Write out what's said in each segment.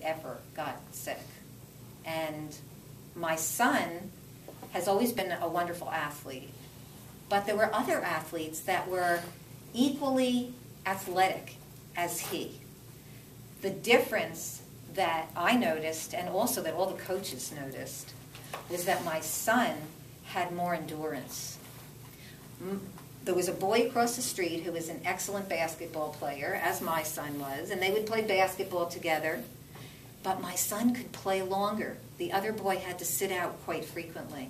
ever got sick. And my son has always been a wonderful athlete, but there were other athletes that were equally athletic as he. The difference that I noticed, and also that all the coaches noticed, was that my son had more endurance. There was a boy across the street who was an excellent basketball player, as my son was, and they would play basketball together, but my son could play longer. The other boy had to sit out quite frequently.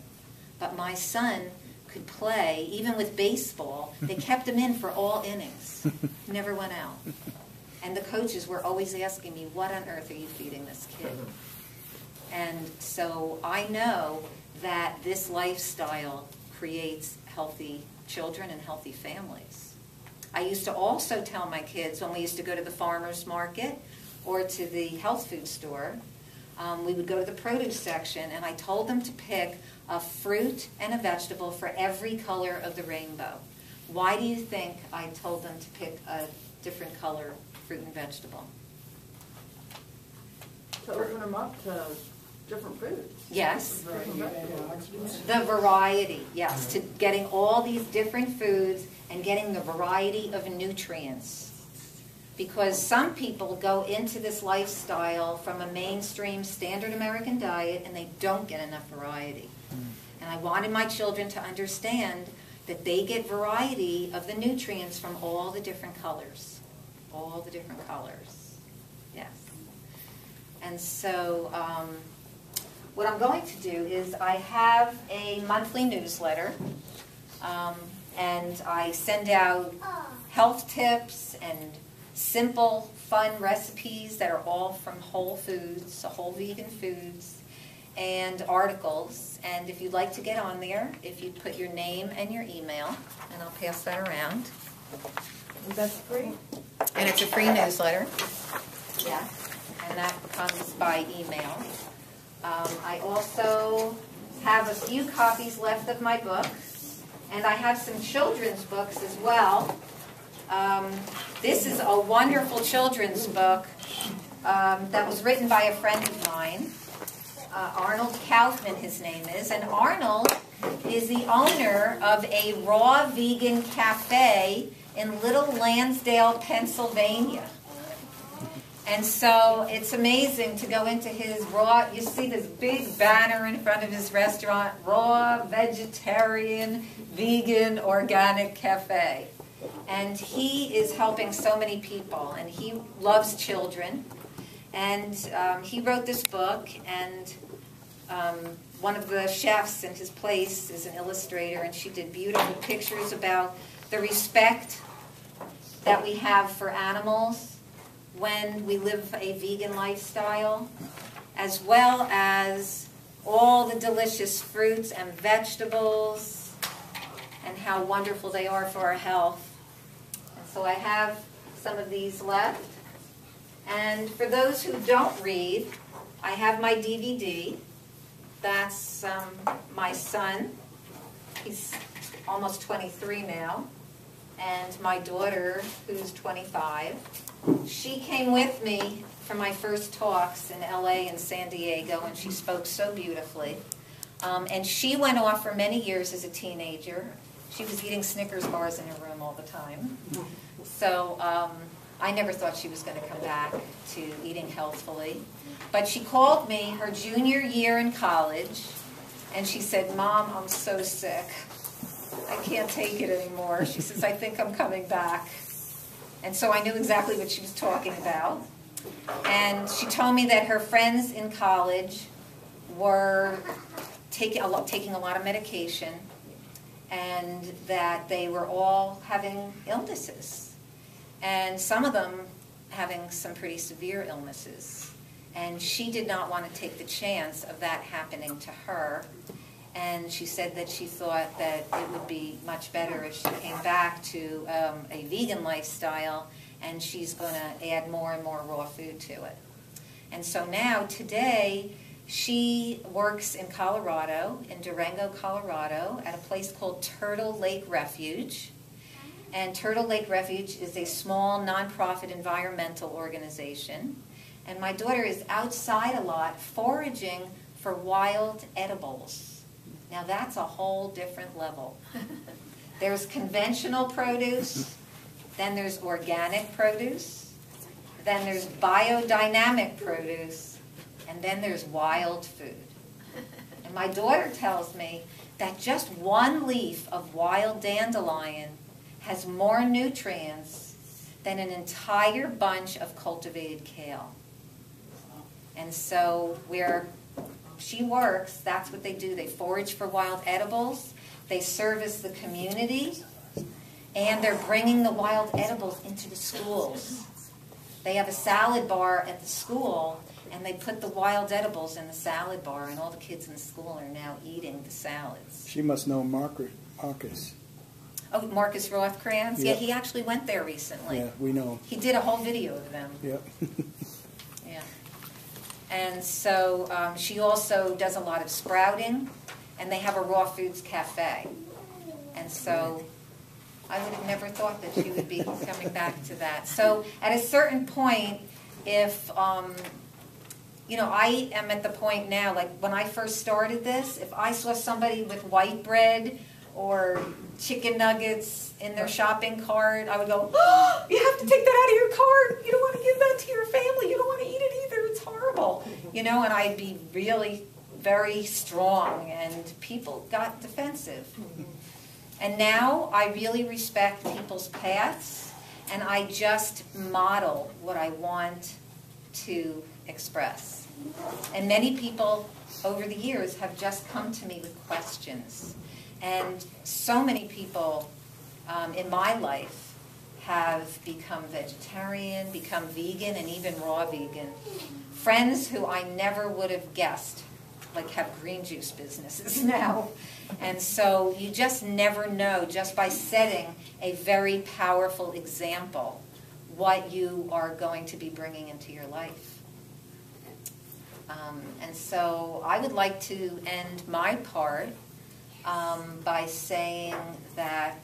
But my son could play, even with baseball. They kept him in for all innings. He never went out. And the coaches were always asking me, what on earth are you feeding this kid? And so I know that this lifestyle creates healthy children and healthy families. I used to also tell my kids when we used to go to the farmer's market or to the health food store, we would go to the produce section, and I told them to pick a fruit and a vegetable for every color of the rainbow. Why do you think I told them to pick a different color fruit and vegetable? To open them up to different foods. Yes. The variety, yes. To getting all these different foods and getting the variety of nutrients. Because some people go into this lifestyle from a mainstream standard American diet and they don't get enough variety. And I wanted my children to understand that they get variety of the nutrients from all the different colors. All the different colors. Yes. And so what I'm going to do is I have a monthly newsletter, and I send out health tips and simple, fun recipes that are all from whole foods, so whole vegan foods, and articles. And if you'd like to get on there, if you put your name and your email, and I'll pass that around. That's free? And it's a free newsletter. Yeah. And that comes by email. I also have a few copies left of my books, and I have some children's books as well. This is a wonderful children's book that was written by a friend of mine. Arnold Kaufman, his name is, and Arnold is the owner of a raw vegan cafe in Little Lansdale, Pennsylvania. And so it's amazing to go into his raw, you see this big banner in front of his restaurant, Raw Vegetarian Vegan Organic Cafe. And he is helping so many people, and he loves children. And he wrote this book, and one of the chefs in his place is an illustrator, and she did beautiful pictures about the respect that we have for animals when we live a vegan lifestyle, as well as all the delicious fruits and vegetables and how wonderful they are for our health. And so I have some of these left. And for those who don't read, I have my DVD. That's my son. He's almost 23 now. And my daughter, who's 25. She came with me for my first talks in LA and San Diego, and she spoke so beautifully. And she went off for many years as a teenager. She was eating Snickers bars in her room all the time. So I never thought she was going to come back to eating healthfully. But she called me her junior year in college, and she said, "Mom, I'm so sick. I can't take it anymore." She says, "I think I'm coming back." And so I knew exactly what she was talking about. And she told me that her friends in college were taking a lot of medication, and that they were all having illnesses. And some of them having some pretty severe illnesses. And she did not want to take the chance of that happening to her. And she said that she thought that it would be much better if she came back to a vegan lifestyle, and she's going to add more and more raw food to it. And so now, today, she works in Colorado, in Durango, Colorado, at a place called Turtle Lake Refuge. And Turtle Lake Refuge is a small, nonprofit environmental organization. And my daughter is outside a lot foraging for wild edibles. Now that's a whole different level. There's conventional produce, then there's organic produce, then there's biodynamic produce, and then there's wild food. And my daughter tells me that just one leaf of wild dandelion has more nutrients than an entire bunch of cultivated kale. And so where she works, that's what they do. They forage for wild edibles, they service the community, and they're bringing the wild edibles into the schools. They have a salad bar at the school, and they put the wild edibles in the salad bar, and all the kids in the school are now eating the salads. She must know Marcus. Oh, Marcus Rothkranz? Yeah, Yep. he actually went there recently. Yeah, we know. He did a whole video of them. Yep. Yeah. And so she also does a lot of sprouting, and they have a raw foods cafe. And so I would have never thought that she would be coming back to that. So at a certain point, if, you know, I am at the point now, like when I first started this, if I saw somebody with white bread or chicken nuggets in their shopping cart, I would go, oh, you have to take that out of your cart. You don't want to give that to your family. You don't want to eat it either. It's horrible. You know, and I'd be really very strong, and people got defensive. And now I really respect people's paths, and I just model what I want to express. And many people over the years have just come to me with questions. And so many people in my life have become vegetarian, become vegan, and even raw vegan. Friends who I never would have guessed, like, have green juice businesses now. And so you just never know, just by setting a very powerful example, what you are going to be bringing into your life. And so I would like to end my part by saying that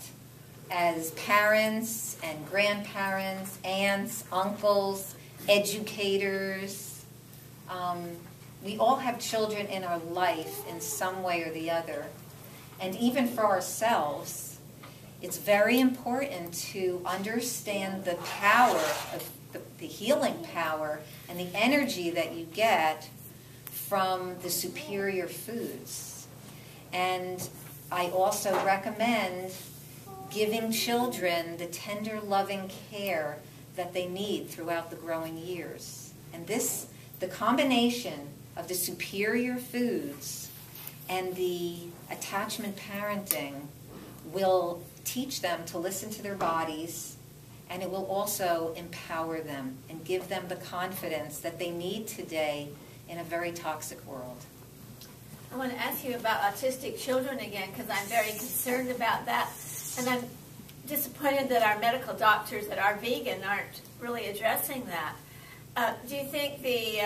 as parents and grandparents, aunts, uncles, educators, we all have children in our life in some way or the other. And even for ourselves, it's very important to understand the power of the healing power and the energy that you get from the superior foods. And I also recommend giving children the tender, loving care that they need throughout the growing years. And this, the combination of the superior foods and the attachment parenting will teach them to listen to their bodies, and it will also empower them and give them the confidence that they need today in a very toxic world. I want to ask you about autistic children again, because I'm very concerned about that. And I'm disappointed that our medical doctors that are vegan aren't really addressing that. Do you think the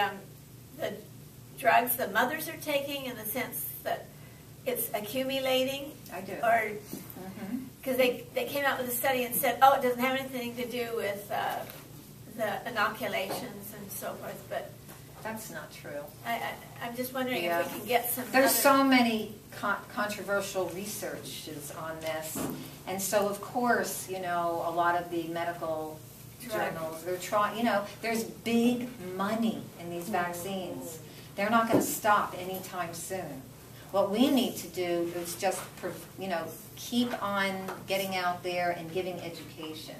drugs the mothers are taking, in the sense that it's accumulating? I do. Or because they came out with a study and said, oh, it doesn't have anything to do with the inoculations and so forth, but that's not true. I'm just wondering if we can get some. There's so many controversial researches on this, and so of course, you know, a lot of the medical journals, they're trying. You know, there's big money in these vaccines. They're not going to stop anytime soon. What we need to do is just, you know, keep on getting out there and giving education.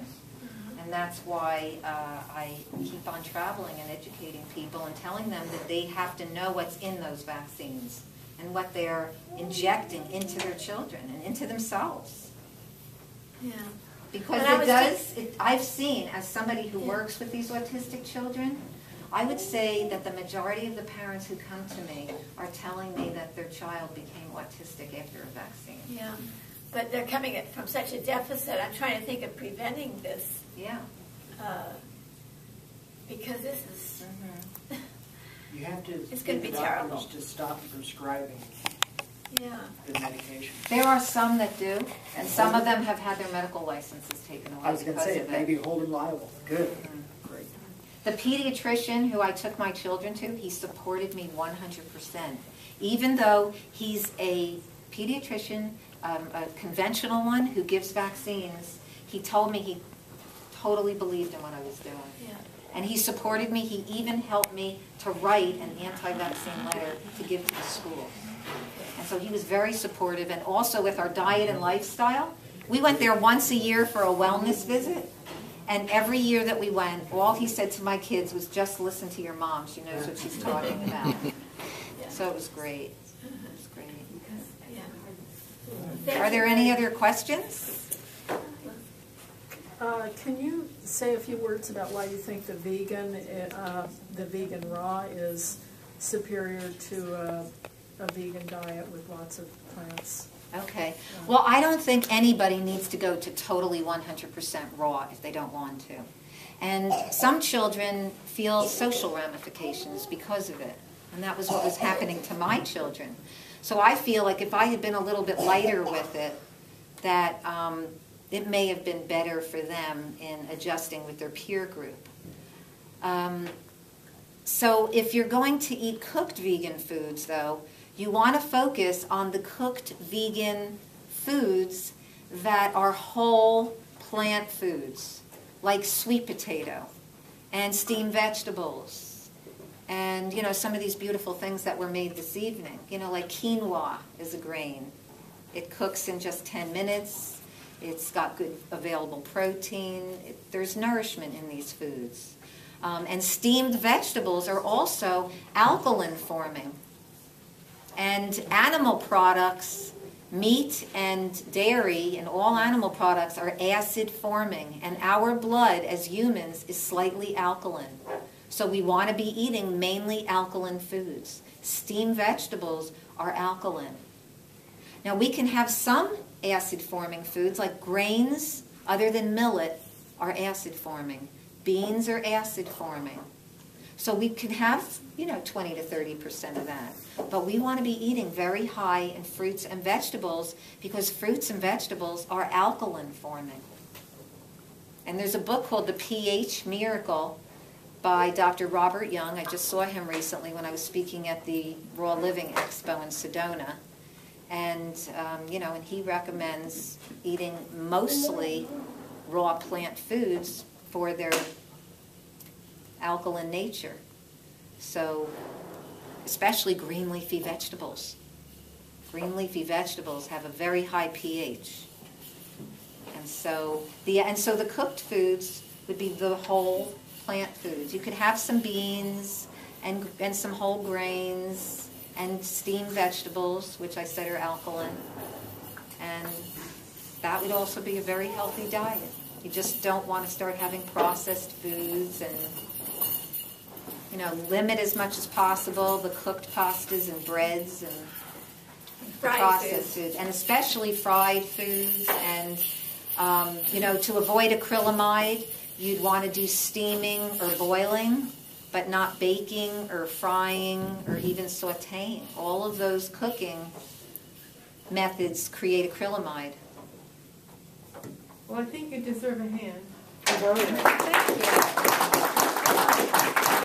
And that's why I keep on traveling and educating people and telling them that they have to know what's in those vaccines and what they're injecting into their children and into themselves. Yeah. Because I've seen, as somebody who works with these autistic children, I would say that the majority of the parents who come to me are telling me that their child became autistic after a vaccine. Yeah. But they're coming from such a deficit. I'm trying to think of preventing this. Yeah. Because this is... You have to it's going to be get the terrible. doctors to stop prescribing the medication. There are some that do, and some of them have had their medical licenses taken away. I was going to say, because of maybe hold them liable. Good. Great. The pediatrician who I took my children to, he supported me 100%. Even though he's a pediatrician, a conventional one who gives vaccines, he told me he totally believed in what I was doing. Yeah. And he supported me. He even helped me to write an anti-vaccine letter to give to the school. And so he was very supportive. And also with our diet and lifestyle, we went there once a year for a wellness visit. And every year that we went, all he said to my kids was, just listen to your mom. She knows what she's talking about. So it was great. It was great. Yeah. Are there any other questions? Can you say a few words about why you think the vegan raw is superior to a vegan diet with lots of plants? Okay. Well, I don't think anybody needs to go to totally 100% raw if they don't want to. And some children feel social ramifications because of it. And that was what was happening to my children. So I feel like if I had been a little bit lighter with it, that it may have been better for them in adjusting with their peer group. So if you're going to eat cooked vegan foods, though, you want to focus on the cooked vegan foods that are whole plant foods, like sweet potato and steamed vegetables and, you know, some of these beautiful things that were made this evening. You know, like quinoa is a grain. It cooks in just 10 minutes. It's got good available protein. There's nourishment in these foods. And steamed vegetables are also alkaline forming. And animal products, meat and dairy and all animal products are acid forming. And our blood as humans is slightly alkaline. So we want to be eating mainly alkaline foods. Steamed vegetables are alkaline. Now we can have some acid forming foods like grains other than millet are acid forming. Beans are acid forming. So we can have, you know, 20 to 30% of that. But we want to be eating very high in fruits and vegetables because fruits and vegetables are alkaline forming. And there's a book called The pH Miracle by Dr. Robert Young. I just saw him recently when I was speaking at the Raw Living Expo in Sedona. And, you know, and he recommends eating mostly raw plant foods for their alkaline nature. So, especially green leafy vegetables. Green leafy vegetables have a very high pH. And so the cooked foods would be the whole plant foods. You could have some beans and some whole grains and steamed vegetables, which I said are alkaline. And that would also be a very healthy diet. You just don't want to start having processed foods and, you know, limit as much as possible the cooked pastas and breads and processed foods, and especially fried foods. And, you know, to avoid acrylamide, you'd want to do steaming or boiling, but not baking or frying or even sautéing. All of those cooking methods create acrylamide. Well, I think you deserve a hand. Thank you.